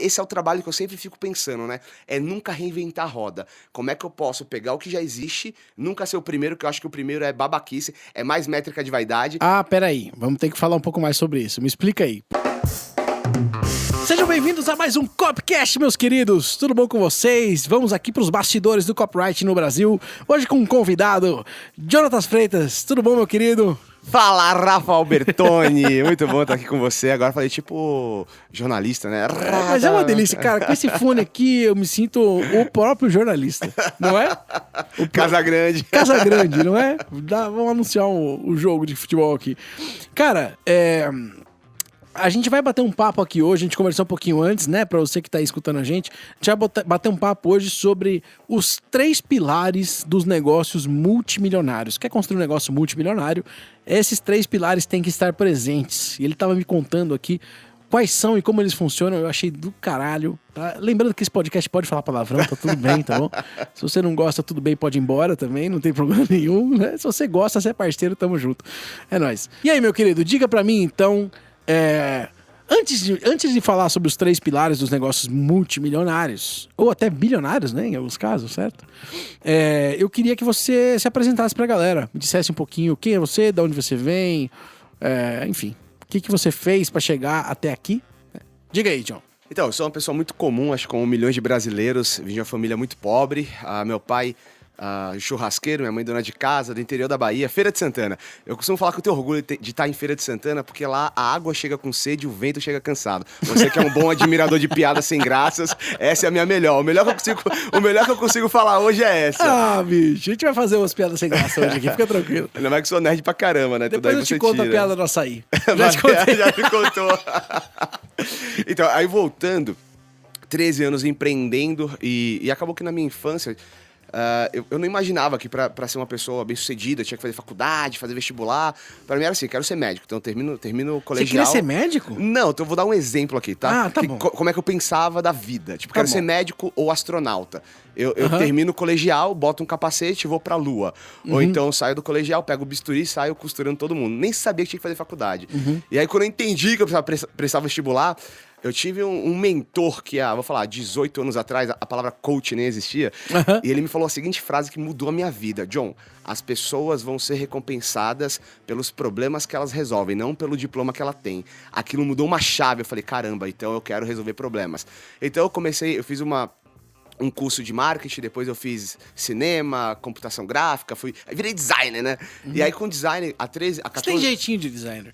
esse é o trabalho que eu sempre fico pensando, né? É nunca reinventar a roda. Como é que eu posso pegar o que já existe, nunca ser o primeiro, que eu acho que o primeiro é babaquice, é mais métrica de vaidade. Ah, peraí. Vamos ter que falar um pouco mais sobre isso. Me explica aí. Sejam bem-vindos a mais um Copcast, meus queridos. Tudo bom com vocês? Vamos aqui para os bastidores do copyright no Brasil. Hoje com um convidado, Jonatas Freitas. Tudo bom, meu querido? Fala, Rafa Albertoni! Muito bom estar aqui com você. Agora falei tipo jornalista, né? Mas é uma delícia, cara. Com esse fone aqui, eu me sinto o próprio jornalista, não é? Casa Grande. Casa Grande, não é? Vamos anunciar o jogo de futebol aqui. Cara, a gente vai bater um papo aqui hoje, a gente conversou um pouquinho antes, né? Pra você que tá aí escutando a gente vai bater um papo hoje sobre os 3 pilares dos negócios multimilionários. Quer construir um negócio multimilionário? Esses 3 pilares têm que estar presentes. E ele tava me contando aqui quais são e como eles funcionam. Eu achei do caralho. Tá? Lembrando que esse podcast pode falar palavrão, tá tudo bem, tá bom? Se você não gosta, tudo bem, pode ir embora também, não tem problema nenhum, né? Se você gosta, você é parceiro, tamo junto. É nóis. E aí, meu querido, diga pra mim, então... Antes de falar sobre os 3 pilares dos negócios multimilionários, ou até bilionários, né, em alguns casos, certo? Eu queria que você se apresentasse pra galera, me dissesse um pouquinho quem é você, de onde você vem, enfim, o que você fez pra chegar até aqui. Diga aí, John. Então, eu sou uma pessoa muito comum, acho que como milhões de brasileiros, vim de uma família muito pobre. Meu pai... churrasqueiro, minha mãe dona de casa, do interior da Bahia, Feira de Santana. Eu costumo falar que eu tenho orgulho de estar em Feira de Santana, porque lá a água chega com sede e o vento chega cansado. Você que é um bom admirador de piadas sem graças, essa é a minha melhor. O melhor que eu consigo falar hoje é essa. Ah, bicho, a gente vai fazer umas piadas sem graça hoje aqui, fica tranquilo. Ainda mais que sou nerd pra caramba, né? Depois eu te conto a piada do açaí. Já me contou. Então, aí voltando, 13 anos empreendendo e acabou que na minha infância... eu não imaginava que pra ser uma pessoa bem-sucedida tinha que fazer faculdade, fazer vestibular. Pra mim era assim, quero ser médico, então eu termino o colegial. Você queria ser médico? Não, então eu vou dar um exemplo aqui, tá? Ah, tá bom. Como é que eu pensava da vida. Tipo, quero ser médico ou astronauta. Eu termino o colegial, boto um capacete e vou pra lua. Ou então eu saio do colegial, pego o bisturi e saio costurando todo mundo. Nem sabia que tinha que fazer faculdade. E aí quando eu entendi que eu precisava prestar vestibular... Eu tive um mentor que, vou falar, 18 anos atrás, a palavra coach nem existia, e ele me falou a seguinte frase que mudou a minha vida. John, as pessoas vão ser recompensadas pelos problemas que elas resolvem, não pelo diploma que ela tem. Aquilo mudou uma chave, eu falei, caramba, então eu quero resolver problemas. Então eu fiz um curso de marketing, depois eu fiz cinema, computação gráfica, virei designer, né? E aí com design, a 13... A 14... Você tem jeitinho de designer.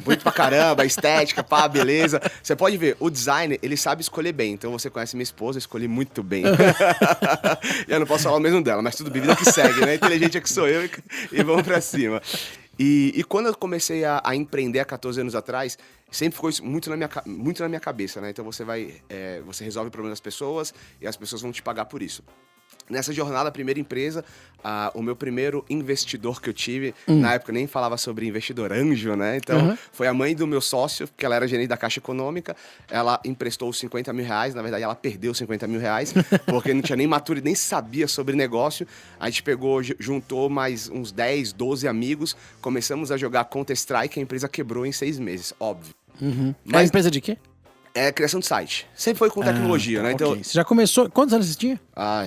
Bonito pra caramba, estética, beleza. Você pode ver, o designer, ele sabe escolher bem. Então você conhece minha esposa, eu escolhi muito bem. Eu não posso falar o mesmo dela, mas tudo bem, vida que segue, né? Inteligente é que sou eu e vamos pra cima. E quando eu comecei a empreender há 14 anos atrás, sempre ficou isso muito na minha cabeça, né? Então você resolve o problema das pessoas e as pessoas vão te pagar por isso. Nessa jornada, a primeira empresa, o meu primeiro investidor que eu tive, na época nem falava sobre investidor anjo, né? Então, foi a mãe do meu sócio, que ela era gerente da Caixa Econômica, ela emprestou 50 mil reais, na verdade ela perdeu 50 mil reais, porque não tinha nem maturidade, nem sabia sobre negócio. A gente juntou mais uns 10, 12 amigos, começamos a jogar Counter-Strike, a empresa quebrou em 6 meses, óbvio. Mas a empresa de quê? É criação de site. Sempre foi com tecnologia, né? Então, Você já começou... Quantos anos você tinha?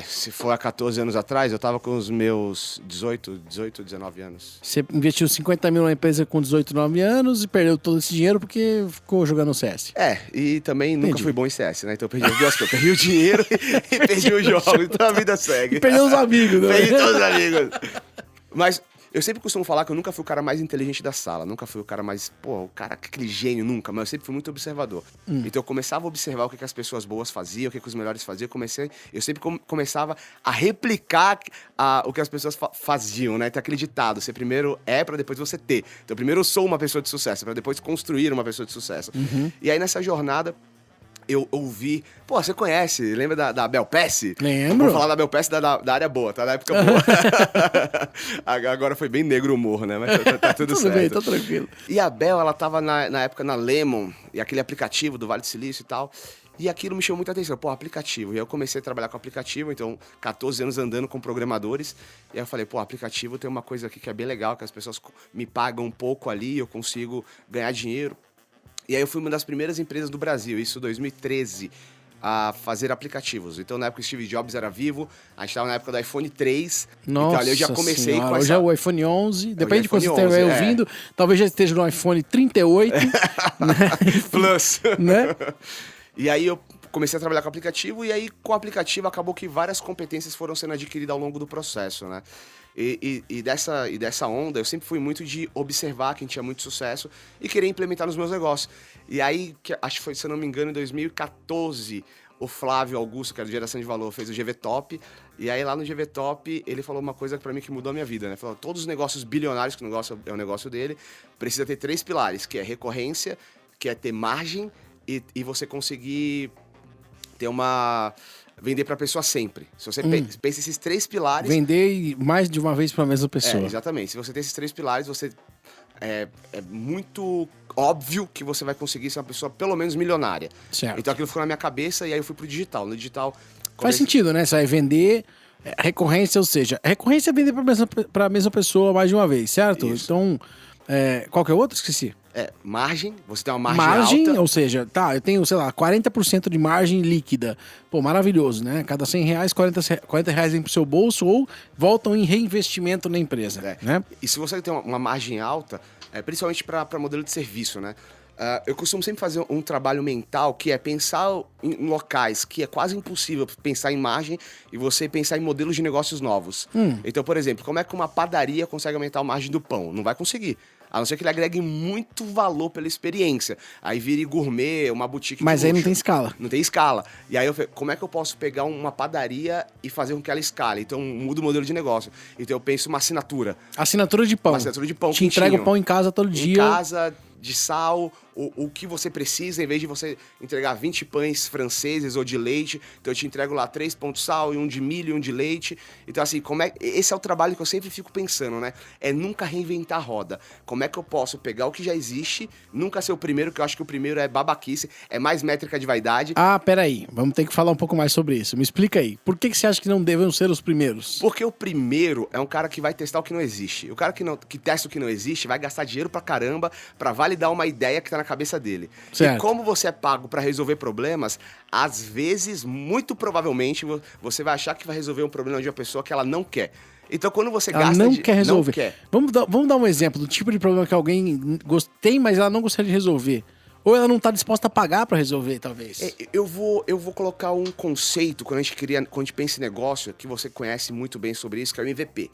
Se for há 14 anos atrás, eu tava com os meus 18, 19 anos. Você investiu 50 mil numa empresa com 18, 19 anos e perdeu todo esse dinheiro porque ficou jogando CS. E também nunca fui bom em CS, né? Então eu perdi as duas coisas. Eu perdi o dinheiro e perdi o jogo. Então a vida segue. E perdeu os amigos, né? Perdi todos os amigos. Mas... eu sempre costumo falar que eu nunca fui o cara mais inteligente da sala, nunca fui o cara mais, o cara, aquele gênio, nunca, mas eu sempre fui muito observador. Então eu começava a observar o que as pessoas boas faziam, o que os melhores faziam, eu sempre começava a replicar o que as pessoas faziam, né? Tem aquele ditado, você primeiro pra depois você ter. Então primeiro eu sou uma pessoa de sucesso, pra depois construir uma pessoa de sucesso. E aí nessa jornada, eu ouvi... você conhece, lembra da Bel Pesce? Lembro. Vou falar da Bel Pesce da área boa, tá? Da época boa. Agora foi bem negro o humor, né? Mas tá tudo certo. Tudo bem, tá tranquilo. E a Bel, ela tava na época na Lemon, e aquele aplicativo do Vale do Silício e tal. E aquilo me chamou muita atenção. Aplicativo. E aí eu comecei a trabalhar com aplicativo, então 14 anos andando com programadores. E aí eu falei, aplicativo tem uma coisa aqui que é bem legal, que as pessoas me pagam um pouco ali, eu consigo ganhar dinheiro. E aí eu fui uma das primeiras empresas do Brasil, isso em 2013, a fazer aplicativos. Então, na época o Steve Jobs era vivo, a gente estava na época do iPhone 3. Nossa, então, ali eu já comecei senhora, com hoje essa... é o iPhone 11, depende de quando você iPhone estiver 11, ouvindo, talvez já esteja no iPhone 38, né? Plus. né? E aí eu comecei a trabalhar com aplicativo, e aí com o aplicativo acabou que várias competências foram sendo adquiridas ao longo do processo, né? E dessa onda, eu sempre fui muito de observar quem tinha muito sucesso e querer implementar nos meus negócios. E aí, acho que foi, se eu não me engano, em 2014, o Flávio Augusto, que era de Geração de Valor, fez o GV Top. E aí, lá no GV Top, ele falou uma coisa pra mim que mudou a minha vida, né? Falou, todos os negócios bilionários, que o negócio é o negócio dele, precisa ter 3 pilares, que é recorrência, que é ter margem e você conseguir ter vender pra pessoa sempre. Se você pensa esses 3 pilares... Vender mais de uma vez para a mesma pessoa. Exatamente. Se você tem esses 3 pilares, você... É muito óbvio que você vai conseguir ser uma pessoa pelo menos milionária. Certo. Então aquilo ficou na minha cabeça e aí eu fui pro digital. No digital... Faz sentido, né? Você vai vender recorrência, ou seja, recorrência é vender para a mesma pessoa mais de uma vez, certo? Isso. Então, qual que é o outro? Esqueci. Margem, você tem uma margem alta. Ou seja, eu tenho, sei lá, 40% de margem líquida. Pô, maravilhoso, né? Cada 100 reais, 40 reais vem pro seu bolso ou voltam em reinvestimento na empresa, né? E se você tem uma margem alta, principalmente para modelo de serviço, né? Eu costumo sempre fazer um trabalho mental que é pensar em locais que é quase impossível pensar em margem e você pensar em modelos de negócios novos. Então, por exemplo, como é que uma padaria consegue aumentar a margem do pão? Não vai conseguir. A não ser que ele agregue muito valor pela experiência. Aí vire gourmet, uma boutique Mas de aí luxo. não tem escala. Não tem escala. E aí eu falei, como é que eu posso pegar uma padaria e fazer com que ela escale? Então muda o modelo de negócio. Então eu penso uma assinatura. Assinatura de pão. Uma assinatura de pão Te entrega o pão em casa todo dia. Em casa, de sal, o que você precisa, em vez de você entregar 20 pães franceses ou de leite, então eu te entrego lá 3 pão de sal e um de milho e um de leite. Então assim, esse é o trabalho que eu sempre fico pensando, né? É nunca reinventar a roda. Como é que eu posso pegar o que já existe, nunca ser o primeiro, que eu acho que o primeiro é babaquice, é mais métrica de vaidade. Ah, peraí, vamos ter que falar um pouco mais sobre isso. Me explica aí, por que você acha que não devem ser os primeiros? Porque o primeiro é um cara que vai testar o que não existe. O cara que testa o que não existe vai gastar dinheiro pra caramba pra validar uma ideia que tá na cabeça dele. Certo. E como você é pago pra resolver problemas, às vezes, muito provavelmente, você vai achar que vai resolver um problema de uma pessoa que ela não quer. Então, quando você Ela gasta... não quer resolver. Não quer. Vamos dar um exemplo do tipo de problema que alguém tem, mas ela não gostaria de resolver. Ou ela não tá disposta a pagar pra resolver, talvez. Eu vou colocar um conceito, quando a gente pensa em negócio, que você conhece muito bem sobre isso, que é o MVP.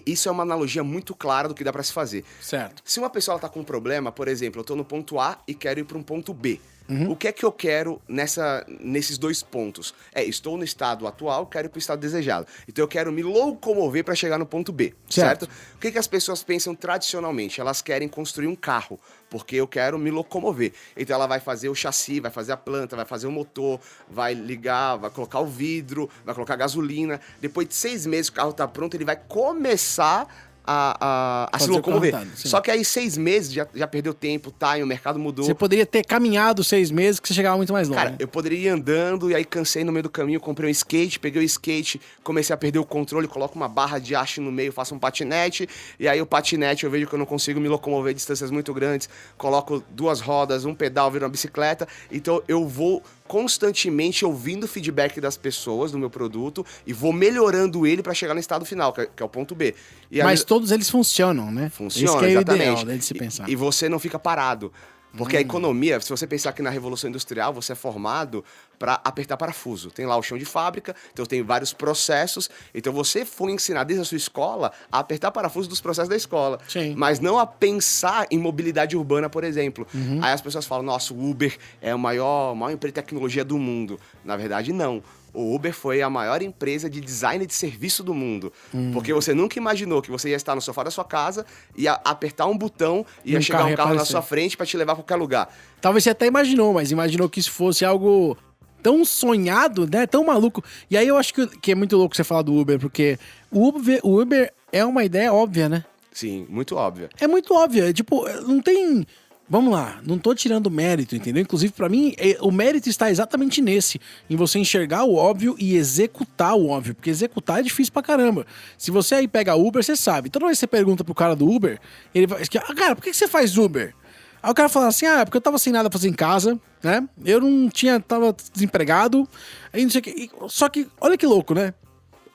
Isso é uma analogia muito clara do que dá pra se fazer. Certo. Se uma pessoa tá com um problema, por exemplo, eu tô no ponto A e quero ir para um ponto B. O que é que eu quero nesses 2 pontos? Estou no estado atual, quero ir para o estado desejado. Então eu quero me locomover para chegar no ponto B, certo? O que as pessoas pensam tradicionalmente? Elas querem construir um carro, porque eu quero me locomover. Então ela vai fazer o chassi, vai fazer a planta, vai fazer o motor, vai ligar, vai colocar o vidro, vai colocar gasolina. Depois de 6 meses que o carro tá pronto, ele vai começar a se locomover. Só que aí 6 meses já perdeu tempo, o mercado mudou. Você poderia ter caminhado 6 meses que você chegava muito mais longe. Cara, eu poderia ir andando e aí cansei no meio do caminho, comprei um skate, peguei o skate, comecei a perder o controle, coloco uma barra de haste no meio, faço um patinete, e aí o patinete eu vejo que eu não consigo me locomover distâncias muito grandes, coloco 2 rodas, um pedal, viro uma bicicleta, então eu vou constantemente ouvindo o feedback das pessoas do meu produto e vou melhorando ele para chegar no estado final, que é o ponto B. Mas todos eles funcionam, né? Funciona, isso que é exatamente. O ideal, né, de se pensar. E você não fica parado. Porque a economia, se você pensar que na Revolução Industrial, você é formado para apertar parafuso. Tem lá o chão de fábrica, então tem vários processos. Então você foi ensinar desde a sua escola a apertar parafuso dos processos da escola. Sim. Mas não a pensar em mobilidade urbana, por exemplo. Aí as pessoas falam, nossa, o Uber é a maior empresa de tecnologia do mundo. Na verdade, não. O Uber foi a maior empresa de design de serviço do mundo. Porque você nunca imaginou que você ia estar no sofá da sua casa, ia apertar um botão e ia chegar um carro na sua frente para te levar para qualquer lugar. Talvez você até imaginou, mas imaginou que isso fosse algo tão sonhado, né? Tão maluco. E aí eu acho que é muito louco você falar do Uber, porque o Uber é uma ideia óbvia, né? Sim, muito óbvia. É muito óbvia. Tipo, não tem... Vamos lá, não tô tirando mérito, entendeu? Inclusive, pra mim, o mérito está exatamente em você enxergar o óbvio e executar o óbvio, porque executar é difícil pra caramba. Se você aí pega Uber, você sabe. Toda vez que você pergunta pro cara do Uber, ele vai... cara, por que você faz Uber? Aí o cara fala assim, porque eu tava sem nada pra fazer em casa, né? Eu não tinha, tava desempregado, aí não sei o que. Só que, olha que louco, né?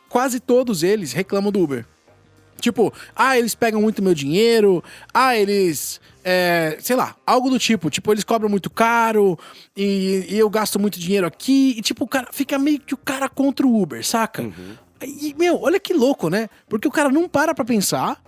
Quase todos eles reclamam do Uber. Tipo, eles pegam muito meu dinheiro, eles... sei lá, algo do tipo. Tipo, eles cobram muito caro e eu gasto muito dinheiro aqui. E tipo, o cara fica meio que o cara contra o Uber, saca? E, olha que louco, né? Porque o cara não para pra pensar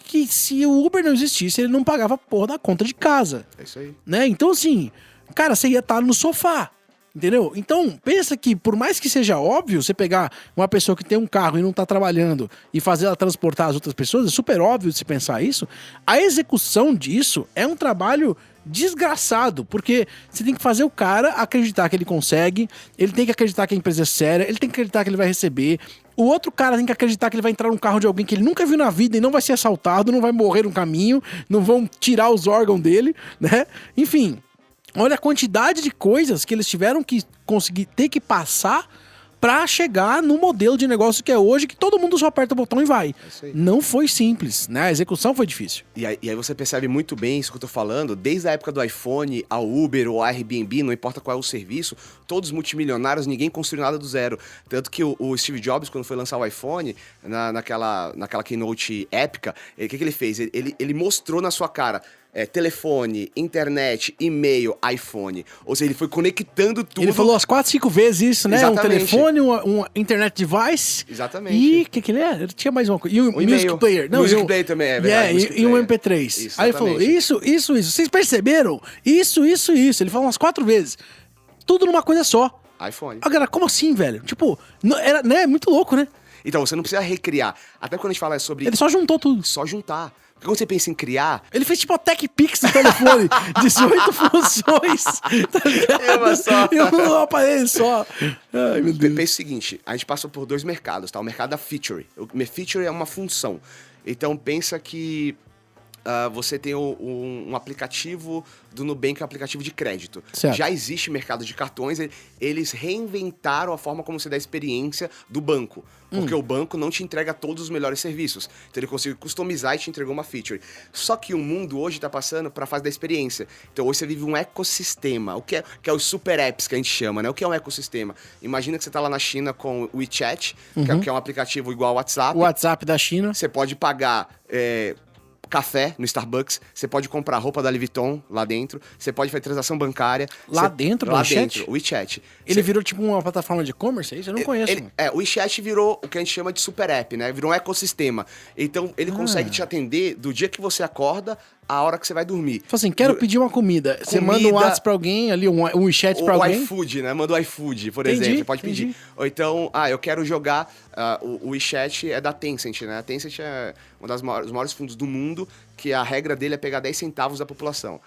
que se o Uber não existisse, ele não pagava a porra da conta de casa. É isso aí. Né? Então, assim, cara, você ia estar no sofá. Entendeu? Então, pensa que por mais que seja óbvio você pegar uma pessoa que tem um carro e não tá trabalhando e fazer ela transportar as outras pessoas, é super óbvio de se pensar isso. A execução disso é um trabalho desgraçado, porque você tem que fazer o cara acreditar que ele consegue, ele tem que acreditar que a empresa é séria, ele tem que acreditar que ele vai receber, o outro cara tem que acreditar que ele vai entrar num carro de alguém que ele nunca viu na vida e não vai ser assaltado, não vai morrer no caminho, não vão tirar os órgãos dele, né? Enfim... Olha a quantidade de coisas que eles tiveram que conseguir ter que passar pra chegar no modelo de negócio que é hoje, que todo mundo só aperta o botão e vai. Não foi simples, né? A execução foi difícil. E aí você percebe muito bem isso que eu tô falando, desde a época do iPhone, ao Uber ou ao Airbnb, não importa qual é o serviço, todos multimilionários, ninguém construiu nada do zero. Tanto que o Steve Jobs, quando foi lançar o iPhone, naquela keynote épica, o que ele fez? Ele mostrou na sua cara... telefone, internet, e-mail, iPhone. Ou seja, ele foi conectando tudo. Ele falou as 4, 5 vezes isso, né? Exatamente. Um telefone, um internet device. Exatamente. E o que ele é? Ele tinha mais uma coisa. E um music player. Não, music player também, é verdade. E um MP3. Isso, aí ele falou, isso. Vocês perceberam? Isso. Ele falou umas 4 vezes. Tudo numa coisa só. iPhone. Agora, como assim, velho? Tipo, era, né? Muito louco, né? Então, você não precisa recriar. Até quando a gente fala sobre... Ele só juntou tudo. Só juntar. Porque quando você pensa em criar... Ele fez tipo a TechPix do telefone, 18 funções, tá ligado? Uma só. Um aparelho só. Ai, meu Deus. Pensa o seguinte, a gente passou por 2 mercados, tá? O mercado da feature. O feature é uma função. Então, pensa que... você tem um aplicativo do Nubank, um aplicativo de crédito. Certo. Já existe mercado de cartões, eles reinventaram a forma como você dá a experiência do banco. Porque o banco não te entrega todos os melhores serviços. Então ele conseguiu customizar e te entregou uma feature. Só que o mundo hoje está passando para a fase da experiência. Então hoje você vive um ecossistema, o que é os super apps que a gente chama, né? O que é um ecossistema? Imagina que você está lá na China com o WeChat, que é um aplicativo igual ao WhatsApp. O WhatsApp da China. Você pode pagar... café no Starbucks, você pode comprar roupa da Louis Vuitton lá dentro, você pode fazer transação bancária. Lá dentro do WeChat? O WeChat. Ele virou tipo uma plataforma de e-commerce, é isso? Eu não conheço. O WeChat virou o que a gente chama de super app, né? Virou um ecossistema. Então, ele consegue te atender do dia que você acorda à hora que você vai dormir. Fala assim, quero pedir uma comida. Você manda um WhatsApp pra alguém, ali um WeChat pra alguém. O iFood, né? Manda o iFood, por exemplo. Você pode pedir. Ou então, eu quero jogar... o WeChat é da Tencent, né? A Tencent é um dos maiores fundos do mundo, que a regra dele é pegar 10 centavos da população.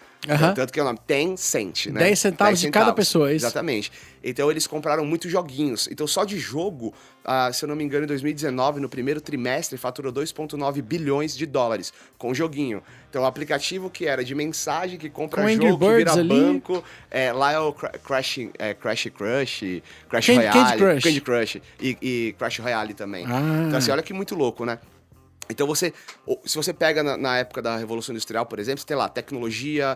Tanto que é o nome Tencent, né? 10 centavos de cada pessoa, é isso? Exatamente. Então eles compraram muitos joguinhos. Então só de jogo, se eu não me engano, em 2019, no primeiro trimestre, faturou 2,9 bilhões de dólares com o joguinho. Então o aplicativo que era de mensagem, que compra com jogo, que vira ali. banco, lá é o Crash Royale, Candy Crush e Crash Royale também. Então assim, olha que muito louco, né? Então se você pega na época da Revolução Industrial, por exemplo, você tem lá tecnologia,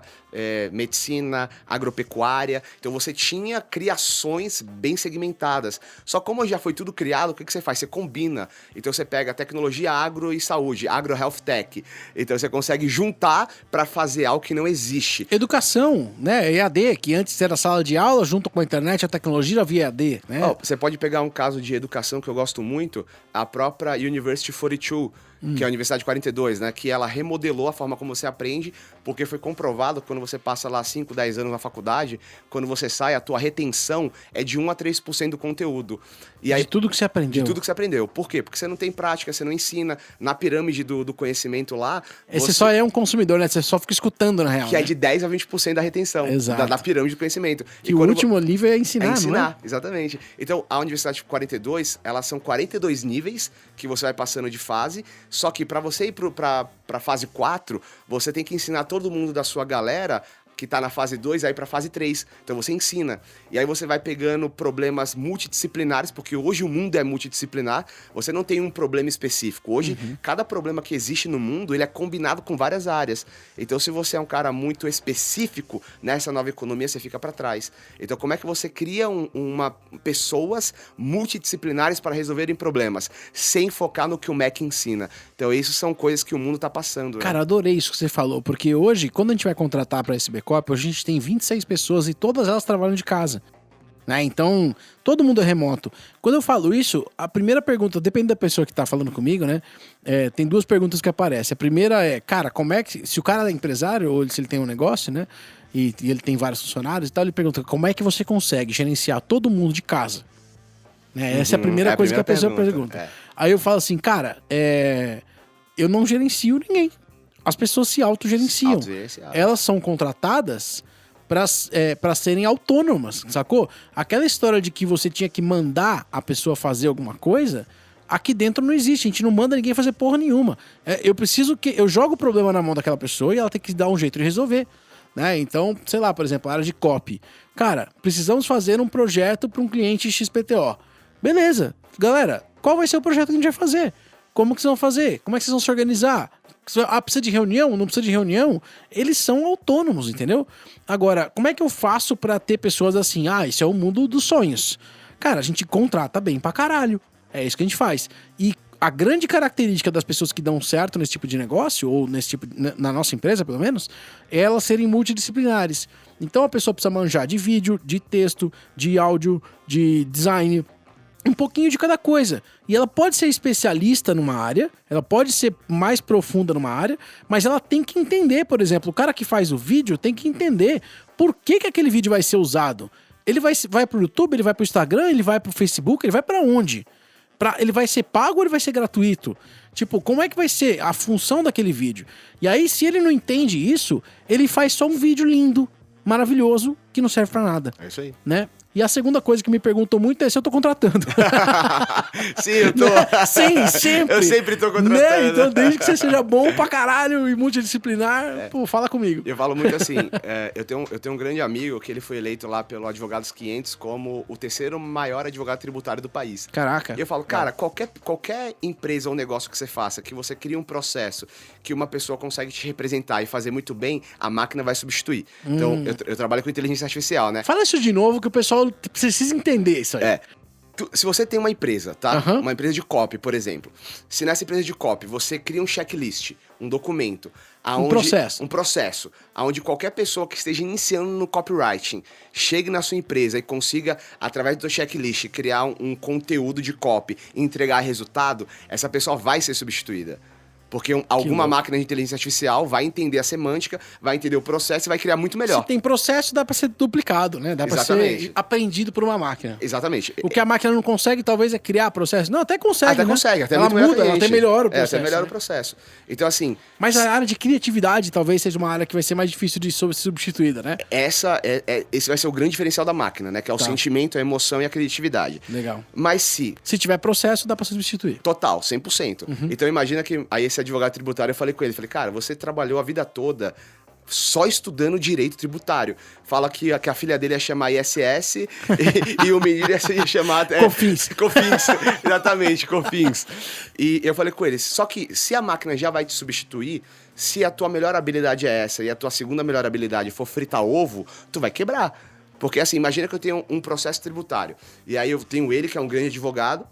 medicina, agropecuária. Então você tinha criações bem segmentadas. Só como já foi tudo criado, o que você faz? Você combina. Então você pega tecnologia, agro e saúde, agro health tech. Então você consegue juntar para fazer algo que não existe. Educação, né? EAD, que antes era sala de aula, junto com a internet, a tecnologia via EAD, né? Você pode pegar um caso de educação que eu gosto muito, a própria University 42, que é a Universidade 42, né? Que ela remodelou a forma como você aprende, porque foi comprovado que quando você passa lá 5, 10 anos na faculdade, quando você sai, a tua retenção é de 1 a 3% do conteúdo. E aí, de tudo que você aprendeu. De tudo que você aprendeu. Por quê? Porque você não tem prática, você não ensina. Na pirâmide do conhecimento lá... Você só é um consumidor, né? Você só fica escutando, na real. Que é de 10 a 20% da retenção. Exato. Da pirâmide do conhecimento. Que o último nível é ensinar, não é? não é? Exatamente. Então, a Universidade 42, elas são 42 níveis que você vai passando de fase, só que para você ir para fase 4, você tem que ensinar todo mundo da sua galera que tá na fase 2 aí pra fase 3. Então você ensina. E aí você vai pegando problemas multidisciplinares, porque hoje o mundo é multidisciplinar, você não tem um problema específico. Hoje, cada problema que existe no mundo, ele é combinado com várias áreas. Então, se você é um cara muito específico nessa nova economia, você fica para trás. Então, como é que você cria pessoas multidisciplinares para resolverem problemas, sem focar no que o Mac ensina? Então, isso são coisas que o mundo tá passando. Né? Cara, adorei isso que você falou, porque hoje, quando a gente vai contratar para esse Bcop, hoje a gente tem 26 pessoas e todas elas trabalham de casa. Né? Então, todo mundo é remoto. Quando eu falo isso, a primeira pergunta, depende da pessoa que tá falando comigo, né? Tem duas perguntas que aparecem. A primeira é, cara, como é que... Se o cara é empresário, ou se ele tem um negócio, né? E ele tem vários funcionários e tal, ele pergunta, como é que você consegue gerenciar todo mundo de casa? Né? Essa é a primeira coisa que a pessoa pergunta. Aí eu falo assim, cara, eu não gerencio ninguém. As pessoas se autogerenciam. Elas são contratadas para serem autônomas, sacou? Aquela história de que você tinha que mandar a pessoa fazer alguma coisa, aqui dentro não existe. A gente não manda ninguém fazer porra nenhuma. Eu jogo o problema na mão daquela pessoa e ela tem que dar um jeito de resolver. Né? Então, sei lá, por exemplo, a área de copy. Cara, precisamos fazer um projeto para um cliente XPTO. Beleza. Galera, qual vai ser o projeto que a gente vai fazer? Como que vocês vão fazer? Como é que vocês vão se organizar? Precisa de reunião? Não precisa de reunião? Eles são autônomos, entendeu? Agora, como é que eu faço pra ter pessoas assim? Isso é o mundo dos sonhos. Cara, a gente contrata bem pra caralho. É isso que a gente faz. E a grande característica das pessoas que dão certo nesse tipo de negócio, ou nesse tipo, na nossa empresa, pelo menos, é elas serem multidisciplinares. Então a pessoa precisa manjar de vídeo, de texto, de áudio, de design, um pouquinho de cada coisa. E ela pode ser especialista numa área, ela pode ser mais profunda numa área, mas ela tem que entender, por exemplo, o cara que faz o vídeo tem que entender por que aquele vídeo vai ser usado. Ele vai pro YouTube, ele vai pro Instagram, ele vai pro Facebook, ele vai pra onde? Ele vai ser pago ou ele vai ser gratuito? Tipo, como é que vai ser a função daquele vídeo? E aí, se ele não entende isso, ele faz só um vídeo lindo, maravilhoso, que não serve pra nada. É isso aí. Né? E a segunda coisa que me perguntam muito é se eu tô contratando. Sim, eu tô. Sim, sempre. Eu sempre tô contratando. Né? Então, desde que você seja bom pra caralho e multidisciplinar, pô, fala comigo. Eu falo muito assim, eu tenho um grande amigo que ele foi eleito lá pelo Advogados 500 como o terceiro maior advogado tributário do país. Caraca. E eu falo, cara, qualquer empresa ou negócio que você faça, que você cria um processo que uma pessoa consegue te representar e fazer muito bem, a máquina vai substituir. Então, eu trabalho com inteligência artificial, né? Fala isso de novo que o pessoal precisa entender isso aí. Se você tem uma empresa, tá? Uma empresa de copy, por exemplo. Se nessa empresa de copy você cria um checklist, um documento, um processo, onde qualquer pessoa que esteja iniciando no copywriting chegue na sua empresa e consiga, através do checklist, criar um conteúdo de copy e entregar resultado, essa pessoa vai ser substituída. Porque alguma máquina de inteligência artificial vai entender a semântica, vai entender o processo e vai criar muito melhor. Se tem processo, dá pra ser duplicado, né? Dá pra ser aprendido por uma máquina. Exatamente. O que a máquina não consegue, talvez, é criar processo. Não, até consegue, Até né? consegue, até ela muito muda, ela até melhora o processo. Até melhora o processo. Então, assim... Mas a área de criatividade talvez seja uma área que vai ser mais difícil de ser substituída, né? Esse vai ser o grande diferencial da máquina, né? Que é o sentimento, a emoção e a criatividade. Legal. Mas se tiver processo, dá pra substituir. Total, 100%. Então, imagina que aí esse advogado tributário, eu falei com ele, cara, você trabalhou a vida toda só estudando direito tributário. Fala que a filha dele ia chamar ISS e o menino ia chamar... Cofins. Cofins, exatamente, Cofins. E eu falei com ele, só que se a máquina já vai te substituir, se a tua melhor habilidade é essa e a tua segunda melhor habilidade for fritar ovo, tu vai quebrar. Porque assim, imagina que eu tenho um processo tributário. E aí eu tenho ele, que é um grande advogado,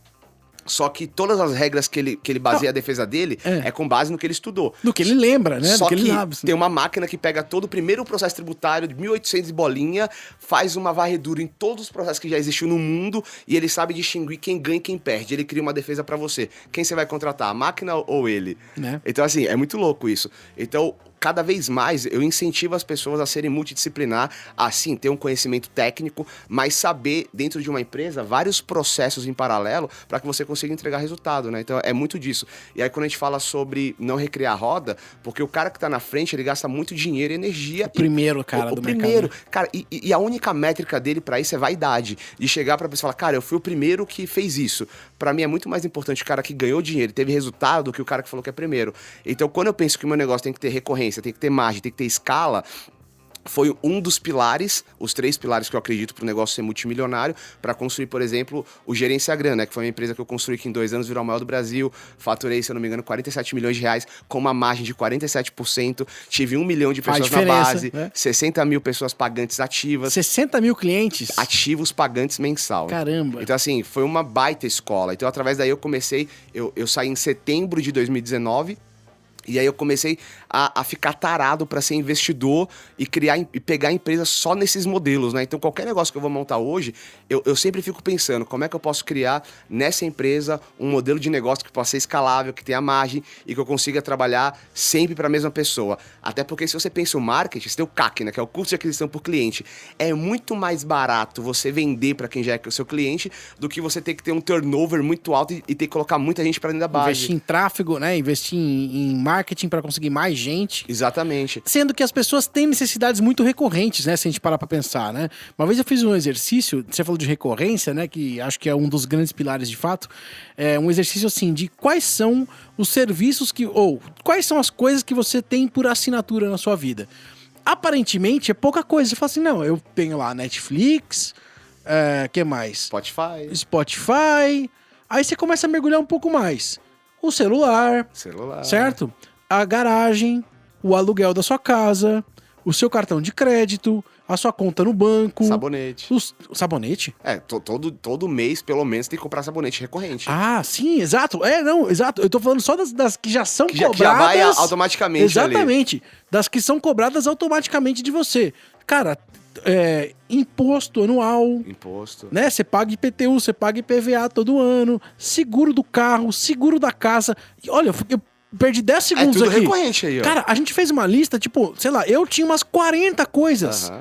só que todas as regras que ele baseia a defesa dele é com base no que ele estudou. Do que ele lembra, né? Só do que ele sabe. Tem uma máquina que pega todo o primeiro processo tributário de 1800 e bolinha, faz uma varredura em todos os processos que já existiu no mundo e ele sabe distinguir quem ganha e quem perde. Ele cria uma defesa pra você. Quem você vai contratar, a máquina ou ele? Então, assim, é muito louco isso. Então, cada vez mais eu incentivo as pessoas a serem multidisciplinar, assim, ter um conhecimento técnico, mas saber, dentro de uma empresa, vários processos em paralelo para que você consiga entregar resultado, né? Então é muito disso. E aí quando a gente fala sobre não recriar a roda, porque o cara que tá na frente, ele gasta muito dinheiro e energia. O primeiro cara do primeiro, mercado. Cara, e a única métrica dele para isso é vaidade. De chegar pra pessoa e falar, cara, eu fui o primeiro que fez isso. Para mim é muito mais importante o cara que ganhou dinheiro e teve resultado do que o cara que falou que é primeiro. Então quando eu penso que o meu negócio tem que ter recorrência, tem que ter margem, tem que ter escala, foi um dos pilares, os 3 pilares que eu acredito para o negócio ser multimilionário, para construir, por exemplo, o Gerenciagram, né? Que foi uma empresa que eu construí que em 2 anos virou a maior do Brasil. Faturei, se eu não me engano, 47 milhões de reais, com uma margem de 47%. Tive 1 milhão de pessoas na base, né? 60 mil pessoas pagantes ativas. 60 mil clientes? Ativos pagantes mensal. Caramba. Então, assim, foi uma baita escola. Então, através daí eu comecei, eu saí em setembro de 2019. E aí eu comecei a ficar tarado para ser investidor e criar e pegar empresas só nesses modelos, né? Então qualquer negócio que eu vou montar hoje, eu sempre fico pensando como é que eu posso criar nessa empresa um modelo de negócio que possa ser escalável, que tenha margem e que eu consiga trabalhar sempre para a mesma pessoa. Até porque se você pensa o marketing, você tem o CAC, né? Que é o custo de aquisição por cliente. É muito mais barato você vender para quem já é o seu cliente do que você ter que ter um turnover muito alto e ter que colocar muita gente para dentro da base. Investir em tráfego, né? Investir em marketing para conseguir mais gente. Exatamente. Sendo que as pessoas têm necessidades muito recorrentes, né? Se a gente parar pra pensar, né? Uma vez eu fiz um exercício, você falou de recorrência, né? Que acho que é um dos grandes pilares de fato. É um exercício assim de quais são os serviços ou quais são as coisas que você tem por assinatura na sua vida. Aparentemente é pouca coisa. Você fala assim, não, eu tenho lá Netflix, que mais? Spotify. Aí você começa a mergulhar um pouco mais. O celular. Certo? A garagem, o aluguel da sua casa, o seu cartão de crédito, a sua conta no banco. Sabonete. Sabonete? Todo mês, pelo menos, tem que comprar sabonete recorrente. Ah, sim, exato. Exato. Eu tô falando só das que já são cobradas. Que já vai automaticamente. Exatamente. Ali. Das que são cobradas automaticamente de você. Cara, imposto anual. Imposto. Né? Você paga IPTU, você paga IPVA todo ano, seguro do carro, seguro da casa. E olha, eu perdi 10 segundos aqui. É tudo recorrente aí, ó. Cara, a gente fez uma lista, tipo, sei lá, eu tinha umas 40 coisas. Uhum.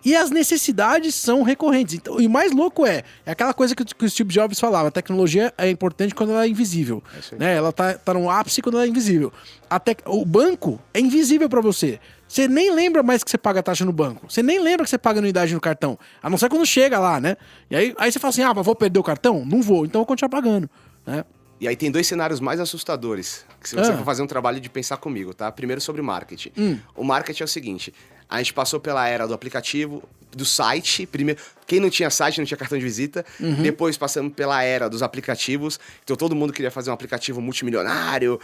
E as necessidades são recorrentes. Então, e o mais louco é aquela coisa que o Steve Jobs falava, a tecnologia é importante quando ela é invisível. Né? Ela tá no ápice quando ela é invisível. O banco é invisível pra você. Você nem lembra mais que você paga taxa no banco. Você nem lembra que você paga anuidade no cartão. A não ser quando chega lá, né? E aí você fala assim, mas vou perder o cartão? Não vou, então eu vou continuar pagando, né? E aí tem 2 cenários mais assustadores, que se você for fazer um trabalho de pensar comigo, tá? Primeiro sobre marketing. O marketing é o seguinte, a gente passou pela era do aplicativo, do site, primeiro, quem não tinha site não tinha cartão de visita, depois passamos pela era dos aplicativos, então todo mundo queria fazer um aplicativo multimilionário,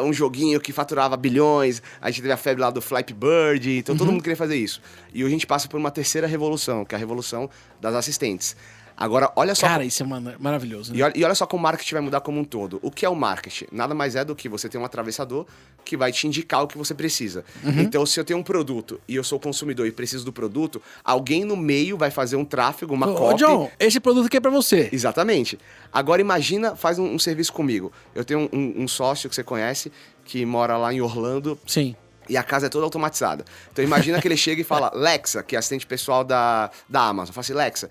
um joguinho que faturava bilhões, a gente teve a febre lá do Flappy Bird, então todo mundo queria fazer isso. E hoje a gente passa por uma terceira revolução, que é a revolução das assistentes. Agora, olha só... Cara, isso é maravilhoso. Né? E olha só como o marketing vai mudar como um todo. O que é o marketing? Nada mais é do que você ter um atravessador que vai te indicar o que você precisa. Então, se eu tenho um produto e eu sou consumidor e preciso do produto, alguém no meio vai fazer um tráfego, uma copy... John, esse produto aqui é pra você. Exatamente. Agora, imagina, faz um serviço comigo. Eu tenho um sócio que você conhece, que mora lá em Orlando. Sim. E a casa é toda automatizada. Então, imagina que ele chega e fala, Lexa, que é assistente pessoal da Amazon. Fala assim, Lexa...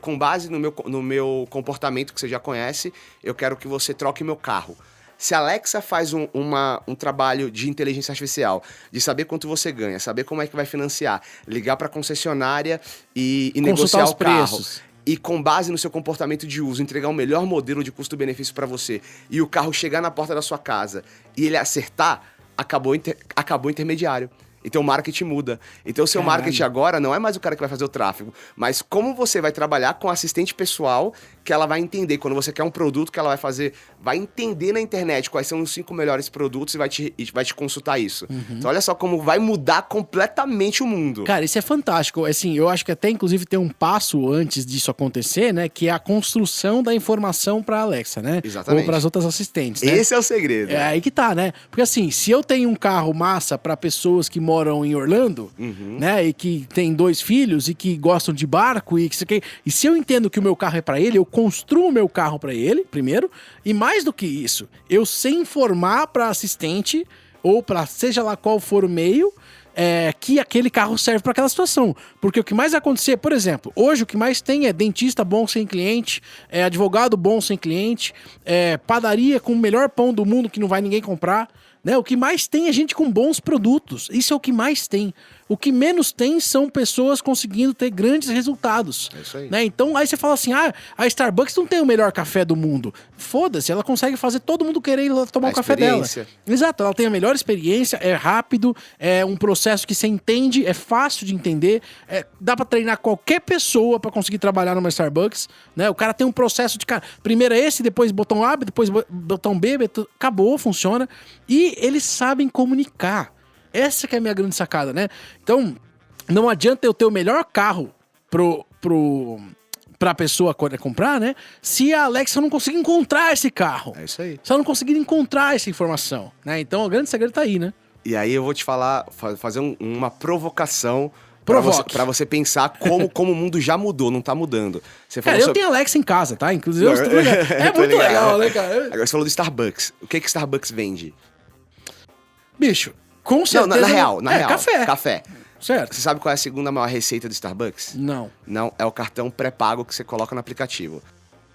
com base no meu comportamento que você já conhece, eu quero que você troque meu carro. Se a Alexa faz um trabalho de inteligência artificial, de saber quanto você ganha, saber como é que vai financiar, ligar para a concessionária e negociar o carro, preços. E com base no seu comportamento de uso, entregar o melhor modelo de custo-benefício para você, e o carro chegar na porta da sua casa e ele acertar, acabou o intermediário. Então o marketing muda. Então o seu marketing agora não é mais o cara que vai fazer o tráfego, mas como você vai trabalhar com assistente pessoal que ela vai entender. Quando você quer um produto que ela vai fazer, vai entender na internet quais são os 5 melhores produtos e vai te consultar isso. Então olha só como vai mudar completamente o mundo. Cara, isso é fantástico. Assim, eu acho que até inclusive tem um passo antes disso acontecer, né? Que é a construção da informação pra Alexa, né? Exatamente. Ou pras outras assistentes, né? Esse é o segredo. É aí que tá, né? Porque assim, se eu tenho um carro massa pra pessoas que moram em Orlando, né? E que tem 2 filhos e que gostam de barco e se eu entendo que o meu carro é pra ele, eu construo o meu carro pra ele, primeiro, e mais do que isso, eu sei informar pra assistente ou pra seja lá qual for o meio, que aquele carro serve para aquela situação. Porque o que mais vai acontecer, por exemplo, hoje o que mais tem é dentista bom sem cliente, advogado bom sem cliente, padaria com o melhor pão do mundo que não vai ninguém comprar, né? O que mais tem é gente com bons produtos. Isso é o que mais tem. O que menos tem são pessoas conseguindo ter grandes resultados. É isso aí. Né? Então, aí você fala assim, a Starbucks não tem o melhor café do mundo. Foda-se, ela consegue fazer todo mundo querer ir lá tomar o café dela. Exato, ela tem a melhor experiência, é rápido, é um processo que você entende, é fácil de entender, dá pra treinar qualquer pessoa pra conseguir trabalhar numa Starbucks, né? O cara tem um processo de, cara, primeiro é esse, depois botão A, depois botão B, acabou, funciona. E eles sabem comunicar. Essa que é a minha grande sacada, né? Então, não adianta eu ter o melhor carro pra pessoa comprar, né? Se a Alexa não conseguir encontrar esse carro. É isso aí. Se ela não conseguir encontrar essa informação, né? Então, o grande segredo tá aí, né? E aí eu vou te falar, fazer uma provocação pra você pensar como o mundo já mudou, não tá mudando. Você falou eu tenho Alexa em casa, tá? Inclusive, é muito legal, né, cara? Agora você falou do Starbucks. O que Starbucks vende? Bicho, com certeza... Não, na real. Café. Certo. Você sabe qual é a segunda maior receita do Starbucks? Não. Não, é o cartão pré-pago que você coloca no aplicativo.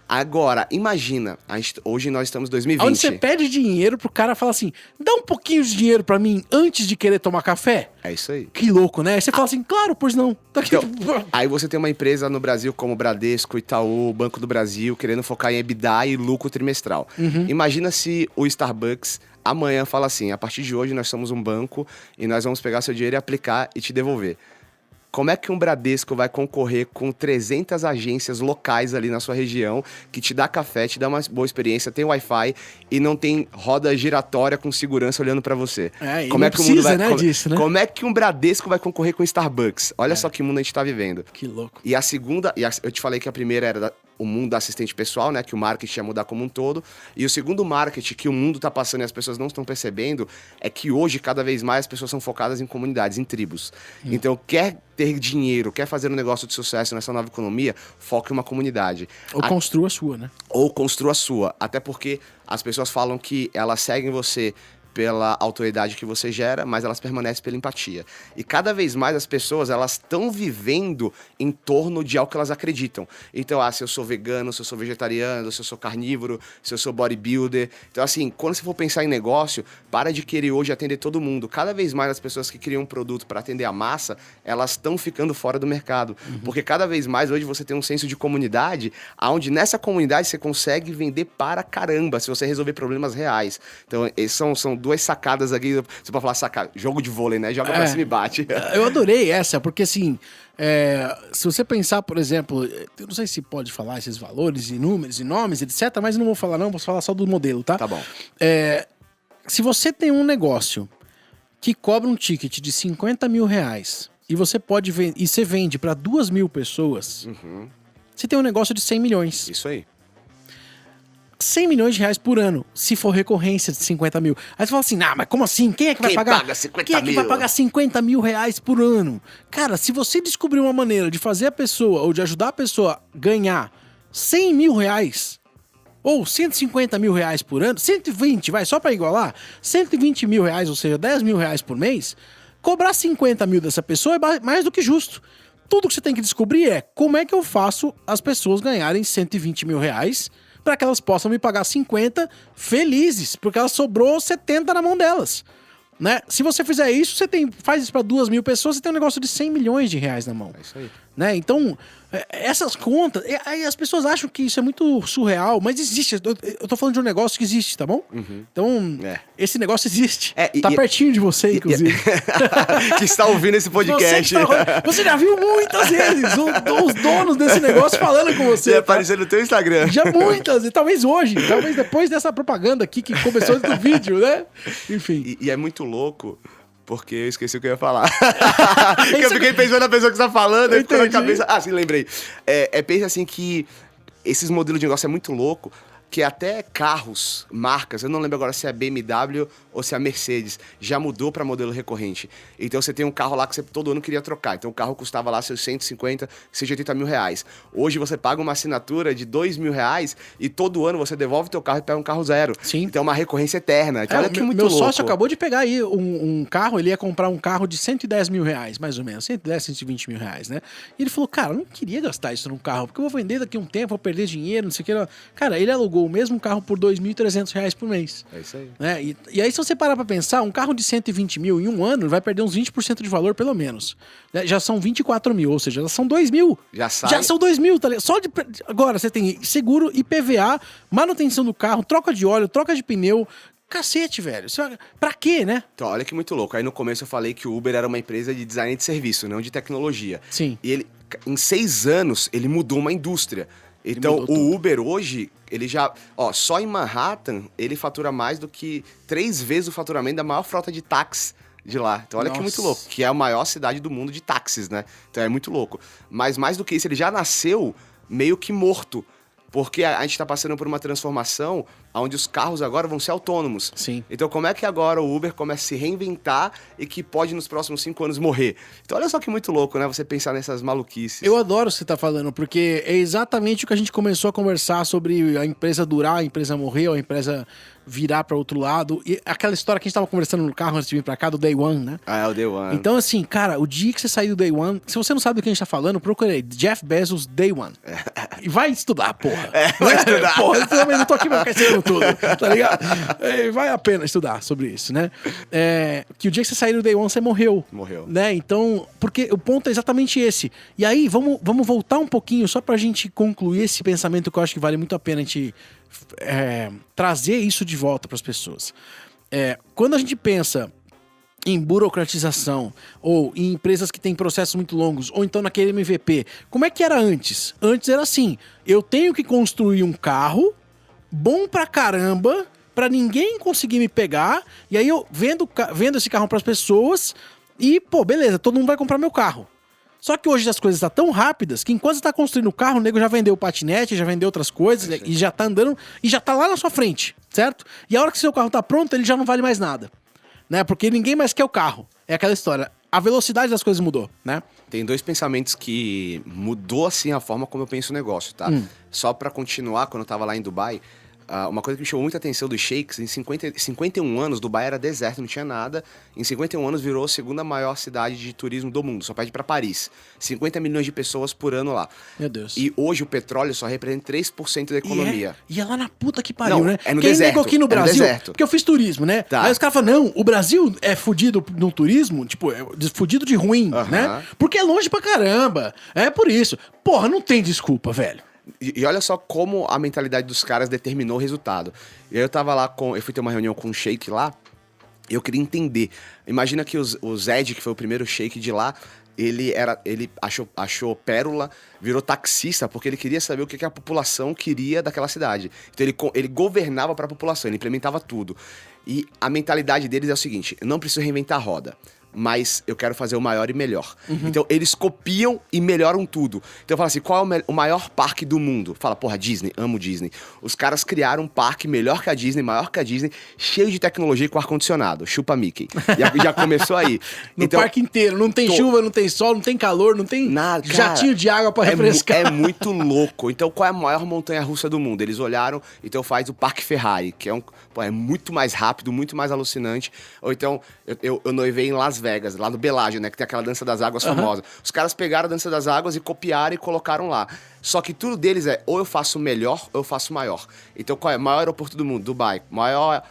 Agora, imagina, hoje nós estamos em 2020. Onde você pede dinheiro pro cara falar assim, dá um pouquinho de dinheiro pra mim antes de querer tomar café? É isso aí. Que louco, né? Aí você fala assim, claro, pois não. Então, aí você tem uma empresa no Brasil como Bradesco, Itaú, Banco do Brasil, querendo focar em EBITDA e lucro trimestral. Imagina se o Starbucks amanhã fala assim, a partir de hoje nós somos um banco e nós vamos pegar seu dinheiro e aplicar e te devolver. Como é que um Bradesco vai concorrer com 300 agências locais ali na sua região, que te dá café, te dá uma boa experiência, tem Wi-Fi e não tem roda giratória com segurança olhando pra você? Como é que o mundo vai disso, né? Como é que um Bradesco vai concorrer com o Starbucks? Olha só que mundo a gente tá vivendo. Que louco. E a segunda, eu te falei que a primeira era o mundo da assistente pessoal, né, que o marketing ia mudar como um todo. E o segundo marketing que o mundo tá passando e as pessoas não estão percebendo é que hoje, cada vez mais, as pessoas são focadas em comunidades, em tribos. Então, quer ter dinheiro, quer fazer um negócio de sucesso nessa nova economia, foque em uma comunidade. Ou construa a sua, né? Ou construa a sua. Até porque as pessoas falam que elas seguem você pela autoridade que você gera, mas elas permanecem pela empatia. E cada vez mais as pessoas, elas estão vivendo em torno de algo que elas acreditam. Então, se eu sou vegano, se eu sou vegetariano, se eu sou carnívoro, se eu sou bodybuilder. Então, assim, quando você for pensar em negócio, para de querer hoje atender todo mundo. Cada vez mais as pessoas que criam um produto para atender a massa, elas estão ficando fora do mercado. Porque cada vez mais hoje você tem um senso de comunidade, onde nessa comunidade você consegue vender para caramba, se você resolver problemas reais. Então, são duas sacadas aqui, você pode falar sacada, jogo de vôlei, né? Joga pra cima e bate. Eu adorei essa, porque assim, se você pensar, por exemplo, eu não sei se pode falar esses valores e números e nomes, etc, mas não vou falar não, vou falar só do modelo, tá? Tá bom. Se você tem um negócio que cobra um ticket de 50 mil reais e você e você vende para 2 mil pessoas, você tem um negócio de 100 milhões. Isso aí. 100 milhões de reais por ano, se for recorrência de 50 mil. Aí você fala assim, mas como assim? Quem é que vai pagar? Paga 50 Quem é que vai pagar 50 mil reais por ano? Cara, se você descobrir uma maneira de fazer a pessoa, ou de ajudar a pessoa a ganhar 100 mil reais, ou 150 mil reais por ano, 120, vai, só pra igualar, 120 mil reais, ou seja, 10 mil reais por mês, cobrar 50 mil dessa pessoa é mais do que justo. Tudo que você tem que descobrir é como é que eu faço as pessoas ganharem 120 mil reais para que elas possam me pagar 50 felizes, porque elas sobrou 70 na mão delas, né? Se você fizer isso, faz isso para 2 mil pessoas, você tem um negócio de 100 milhões de reais na mão. É isso aí. Né? Então, essas contas, aí as pessoas acham que isso é muito surreal, mas existe. Eu tô falando de um negócio que existe, tá bom? Então, esse negócio existe. Tá pertinho de você, inclusive. Que está ouvindo esse podcast. Você já viu muitas vezes os donos desse negócio falando com você. Aparecendo no teu Instagram. Já muitas, e talvez hoje, talvez depois dessa propaganda aqui que começou no vídeo, né? Enfim. E é muito louco. Porque eu esqueci o que eu ia falar. Eu fiquei pensando na pessoa que você tá falando, ficou na cabeça. Sim, lembrei. Pensa assim que esses modelos de negócio é muito louco, que até carros, marcas, eu não lembro agora se é a BMW ou se é a Mercedes, já mudou para modelo recorrente. Então você tem um carro lá que você todo ano queria trocar. Então o carro custava lá seus 150, 180 mil reais. Hoje você paga uma assinatura de 2 mil reais e todo ano você devolve o teu carro e pega um carro zero. Sim. Então é uma recorrência eterna. Então, olha que muito meu louco. sócio acabou de pegar aí um carro, ele ia comprar um carro de 110 mil reais, mais ou menos, 110, 120 mil reais, né? E ele falou, cara, eu não queria gastar isso num carro, porque eu vou vender daqui a um tempo, vou perder dinheiro, não sei o que. Cara, ele alugou alugou o mesmo carro por R$2.300 por mês. É isso aí. Né? E aí, se você parar pra pensar, um carro de 120 mil em um ano vai perder uns 20% de valor, pelo menos. Né? Já são 24 mil, ou seja, já são 2 mil. Já sai. Já são 2 mil, tá ligado? Agora, você tem seguro, IPVA, manutenção do carro, troca de óleo, troca de pneu. Cacete, velho. Pra quê, né? Então, olha que muito louco. Aí no começo eu falei que o Uber era uma empresa de design de serviço, não de tecnologia. Sim. E ele, em 6 anos, ele mudou uma indústria. Então, o Uber hoje, ele já... Ó, só em Manhattan, ele fatura mais do que 3 vezes o faturamento da maior frota de táxis de lá. Então, olha que muito louco. Que é a maior cidade do mundo de táxis, né? Então, é muito louco. Mas, mais do que isso, ele já nasceu meio que morto. Porque a gente tá passando por uma transformação onde os carros agora vão ser autônomos. Sim. Então, como é que agora o Uber começa a se reinventar e que pode, nos próximos 5 anos, morrer? Então, olha só que muito louco, né? Você pensar nessas maluquices. Eu adoro o que você tá falando, porque é exatamente o que a gente começou a conversar sobre a empresa durar, a empresa morrer, ou a empresa virar para outro lado. E aquela história que a gente tava conversando no carro antes de vir pra cá, do Day One, né? Ah, é o Day One. Então, assim, cara, o dia que você sair do Day One, se você não sabe do que a gente tá falando, procura aí, Jeff Bezos Day One. E vai estudar, porra. Vai estudar. Porra, eu também não tô aqui pra ficar ensinando tudo, tá ligado? Vai a pena estudar sobre isso, né? Que o dia que você sair do Day One, você morreu. Morreu. Né? Então, porque o ponto é exatamente esse. E aí, vamos voltar um pouquinho, só pra gente concluir esse pensamento que eu acho que vale muito a pena a gente trazer isso de volta pras pessoas. Quando a gente pensa em burocratização, ou em empresas que têm processos muito longos, ou então naquele MVP, como é que era antes? Antes era assim, eu tenho que construir um carro bom pra caramba, pra ninguém conseguir me pegar, e aí eu vendo esse carro pras pessoas, e, pô, beleza, todo mundo vai comprar meu carro. Só que hoje as coisas estão tão rápidas que enquanto você tá construindo o carro, o nego já vendeu o patinete, já vendeu outras coisas, e já tá andando, e já tá lá na sua frente, certo? E a hora que seu carro tá pronto, ele já não vale mais nada, né? Porque ninguém mais quer o carro. É aquela história. A velocidade das coisas mudou, né? Tem 2 pensamentos que mudou, assim, a forma como eu penso o negócio, tá? Só pra continuar, quando eu tava lá em Dubai, uma coisa que me chamou muita atenção dos sheiks, em 51 anos, Dubai era deserto, não tinha nada. Em 51 anos virou a segunda maior cidade de turismo do mundo, só perde pra Paris. 50 milhões de pessoas por ano lá. Meu Deus. E hoje o petróleo só representa 3% da economia. E é lá na puta que pariu, Não, né? é no Quem deserto, nego aqui no é no Brasil, deserto. porque eu fiz turismo, né? Tá. Aí os caras falam, não, o Brasil é fudido no turismo, tipo, é fudido de ruim, né? Porque é longe pra caramba. É por isso. Porra, não tem desculpa, velho. E olha só como a mentalidade dos caras determinou o resultado. E aí eu tava lá eu fui ter uma reunião com um sheik lá, e eu queria entender. Imagina que o Zed, que foi o primeiro sheik de lá, ele achou pérola, virou taxista, porque ele queria saber o que a população queria daquela cidade. Então ele governava para a população, ele implementava tudo. E a mentalidade deles é o seguinte: eu não preciso reinventar a roda, mas eu quero fazer o maior e melhor. Então, eles copiam e melhoram tudo. Então, eu falo assim, qual é o maior parque do mundo? Fala, porra, Disney, amo Disney. Os caras criaram um parque melhor que a Disney, maior que a Disney, cheio de tecnologia e com ar-condicionado. Chupa Mickey. Já começou aí. No parque inteiro, não tem chuva, não tem sol, não tem calor, não tem nada, jatinho de água pra refrescar. É muito louco. Então, qual é a maior montanha-russa do mundo? Eles olharam, então faz o Parque Ferrari, que é muito mais rápido, muito mais alucinante. Ou então, eu noivei em Las Vegas, lá no Bellagio, né? Que tem aquela dança das águas famosa. Os caras pegaram a dança das águas e copiaram e colocaram lá. Só que tudo deles ou eu faço melhor ou eu faço maior. Então qual é? Maior aeroporto do mundo, Dubai. Maior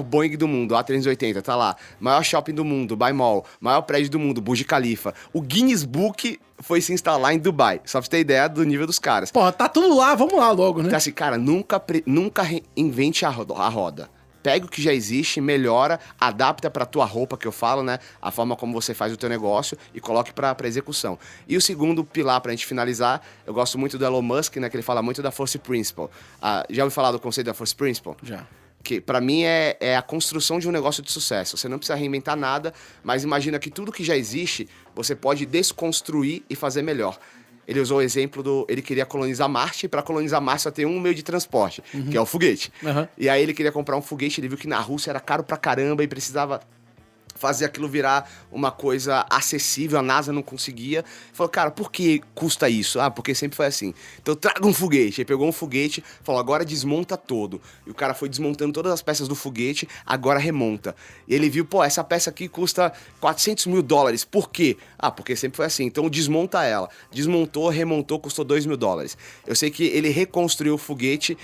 Boeing do mundo, A380, tá lá. Maior shopping do mundo, Dubai Mall. Maior prédio do mundo, Burj Khalifa. O Guinness Book foi se instalar em Dubai. Só pra você ter ideia do nível dos caras. Pô, tá tudo lá, vamos lá logo, né? Então assim, cara, nunca invente a roda. Pega o que já existe, melhora, adapta pra tua roupa, que eu falo, né? A forma como você faz o teu negócio e coloque pra execução. E o segundo pilar, pra gente finalizar, eu gosto muito do Elon Musk, né? Que ele fala muito da Force Principle. Já ouviu falar do conceito da Force Principle? Já. Que pra mim é a construção de um negócio de sucesso. Você não precisa reinventar nada, mas imagina que tudo que já existe, você pode desconstruir e fazer melhor. Ele usou o exemplo ele queria colonizar Marte, e para colonizar Marte só tem um meio de transporte, que é o foguete. E aí ele queria comprar um foguete, ele viu que na Rússia era caro pra caramba e precisava fazer aquilo virar uma coisa acessível, a NASA não conseguia. Falou, cara, por que custa isso? Porque sempre foi assim. Então traga um foguete. Aí pegou um foguete, falou, agora desmonta todo. E o cara foi desmontando todas as peças do foguete, agora remonta. E ele viu, essa peça aqui custa $400 mil. Por quê? Porque sempre foi assim. Então desmonta ela. Desmontou, remontou, custou $2 mil. Eu sei que ele reconstruiu o foguete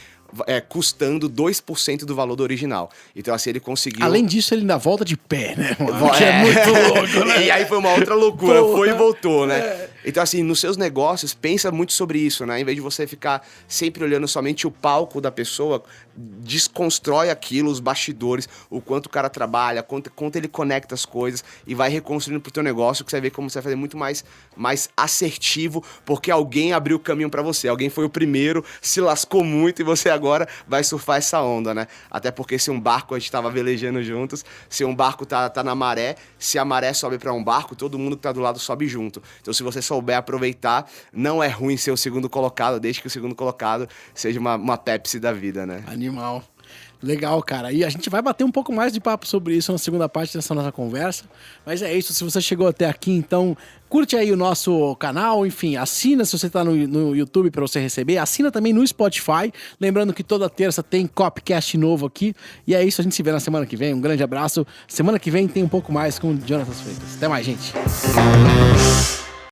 custando 2% do valor do original. Então, assim, ele conseguiu... Além disso, ele ainda volta de pé, né, mano? Que é muito louco, né? E aí foi uma outra loucura, foi e voltou, né? Então, assim, nos seus negócios, pensa muito sobre isso, né? Em vez de você ficar sempre olhando somente o palco da pessoa, desconstrói aquilo, os bastidores, o quanto o cara trabalha, quanto ele conecta as coisas e vai reconstruindo pro teu negócio, que você vai ver como você vai fazer muito mais assertivo, porque alguém abriu o caminho pra você, alguém foi o primeiro, se lascou muito e você agora vai surfar essa onda, né? Até porque se um barco, a gente tava velejando juntos, se um barco tá na maré, se a maré sobe pra um barco, todo mundo que tá do lado sobe junto. Então, se você souber aproveitar, não é ruim ser o segundo colocado, desde que o segundo colocado seja uma Pepsi da vida, né? Animal. Legal, cara. E a gente vai bater um pouco mais de papo sobre isso na segunda parte dessa nossa conversa. Mas é isso, se você chegou até aqui, então curte aí o nosso canal, enfim, assina se você tá no YouTube para você receber, assina também no Spotify. Lembrando que toda terça tem Copcast novo aqui. E é isso, a gente se vê na semana que vem. Um grande abraço. Semana que vem tem um pouco mais com o Jonatas Freitas. Até mais, gente.